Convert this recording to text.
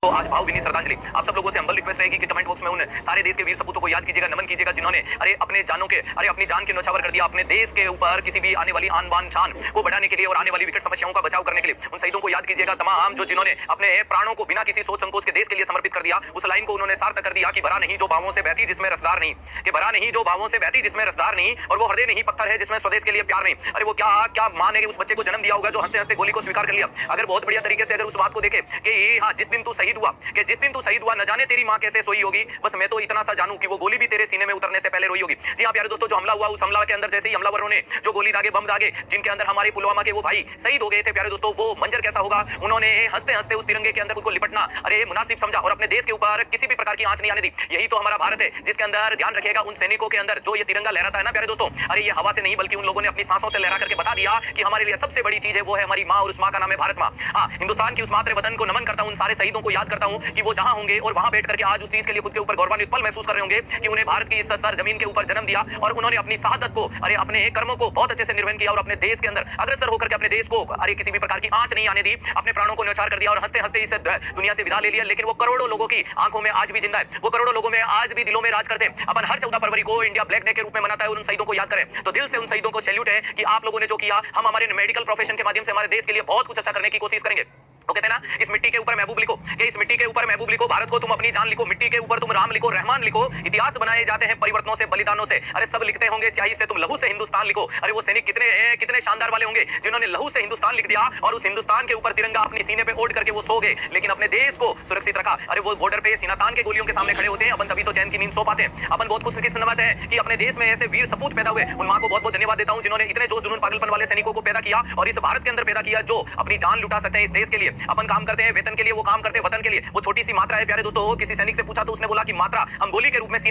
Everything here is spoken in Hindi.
तो आज भावभीनी श्रद्धांजलि आप सब लोगों से हम्बल रिक्वेस्ट रहेगी कि कमेंट बॉक्स में उन सारे देश के वीर सपूतों को याद कीजिएगा, नमन कीजिएगा जिन्होंने अपने जानों के अपनी जान के न्यौछावर कर दिया अपने देश के ऊपर किसी भी आने वाली आन बान शान को बढ़ाने के लिए और आने वाली विकट समस्याओं का बचाव करने के लिए। उन शहीदों को याद कीजिएगा, तमाम जो जिन्होंने अपने प्राणों को बिना किसी सोच संकोच के देश के लिए समर्पित कर दिया। उस लाइन को उन्होंने सार्थक कर दिया कि भरा नहीं जो भावों से बहती जिसमें रसदार नहीं, कि भरा नहीं जो भावों से बहती जिसमें रसदार नहीं, और वो हृदय नहीं पत्थर है जिसमें स्वदेश के लिए प्यार नहीं। अरे वो क्या क्या माँ ने उस बच्चे को जन्म दिया होगा जो हंसते हंसते गोली को स्वीकार कर लिया। अगर बहुत बढ़िया तरीके से अगर उस बात को देखे कि हाँ जिस दिन तू शहीद हुआ, कि जिस दिन तू शहीद हुआ न जाने तेरी माँ कैसे सोई होगी, बस मैं तो इतना सा जानूं कि वो गोली भी तेरे सीने में उतरने से पहले रोई होगी। जी हाँ प्यारे दोस्तों, जो हमला हुआ उस हमला के अंदर जैसे ही हमलावरों ने जो गोली दागे बम दागे जिनके अंदर हमारे पुलवामा के वो भाई शहीद हो गए थे, प्यारे दोस्तों वो मंजर कैसा होगा। उन्होंने हंसते हंसते उस तिरंगे के अंदर खुद को लिपटना अरे मुनासिब समझा और अपने देश के ऊपर किसी भी प्रकार की आंच नहीं आने दी। यही तो हमारा भारत है जिसके अंदर ध्यान रखिएगा उन सैनिकों के अंदर जो ये तिरंगा लहराता है ना प्यारे दोस्तों, अरे ये हवा से नहीं बल्कि उन लोगों ने अपनी सांसों से लहरा करके बता दिया कि हमारे लिए सबसे बड़ी चीज है वो है हमारी माँ, और उस माँ का नाम है भारत माँ। हाँ, हिंदुस्तान की उस मातृ वतन को नमन करता हूँ, उन सारे शहीदों को याद करता हूँ कि वो जहां होंगे और वहां बैठ करके आज उस चीज के लिए खुद के ऊपर गौरवान्वित पल महसूस कर रहे होंगे कि उन्हें भारत की इस सर जमीन के ऊपर जन्म दिया और उन्होंने अपनी शहादत को अरे अपने कर्मों को बहुत अच्छे से निर्वहन किया और अपने देश के अंदर अग्रसर होकर के अपने देश को अरे किसी भी प्रकार की आंच नहीं आने दी, अपने प्राणों को न्यौछावर कर दिया और हंसते हंसते इस दुनिया से विदा ले लिया। लेकिन वो करोड़ों लोगों की आंखों में आज भी जिंदा है, वो करोड़ों लोगों में आज भी दिलों में राज करते हैं। अपन हर 14 फरवरी को इंडिया ब्लैक डे के रूप में मनाता है और उन शहीदों को याद करें। तो दिल से उन शहीदों को सैल्यूट है कि आप लोगों ने जो किया, हम हमारे मेडिकल प्रोफेशन के माध्यम से हमारे देश के लिए बहुत कुछ अच्छा करने की कोशिश करेंगे। तो कहते हैं ना, इस मिट्टी के ऊपर महबूब लिखो, कि इस मिट्टी के ऊपर महबूब लिखो, भारत को तुम अपनी जान लिखो, मिट्टी के ऊपर तुम राम लिखो, रहमान लिखो। इतिहास बनाए जाते हैं परिवर्तनों से, बलिदानों से, अरे सब लिखते होंगे स्याही से, तुम लहू से हिंदुस्तान लिखो। अरे वो सैनिक कितने शानदार वाले होंगे जिन्होंने लहू से हिंदुस्तान लिख दिया और उस हिंदुस्तान के ऊपर तिरंगा अपनी सीने पे ओढ़ करके वो सो गए, लेकिन अपने देश को सुरक्षित रखा। अरे वो बॉर्डर पे सीना तान के गोलियों के सामने खड़े होते हैं, अपन तभी तो चैन की नींद सो पाते हैं। अपन बहुत खुशकिस्मत है कि अपने देश में ऐसे वीर सपूत पैदा हुए। उन मां को बहुत बहुत धन्यवाद देता हूं जिन्होंने इतने जोश जुनून पागलपन वाले सैनिकों को पैदा किया और इस भारत के अंदर पैदा किया जो अपनी जान लुटा सकते हैं इस देश के लिए। अपन काम करते हैं वेतन के लिए, वो काम करते हैं वतन के लिए। वो छोटी सी मात्रा है प्यारे दोस्तों, किसी सैनिक से पूछा तो उसने बोला कि मात्रा हम गोली के रूप में सीने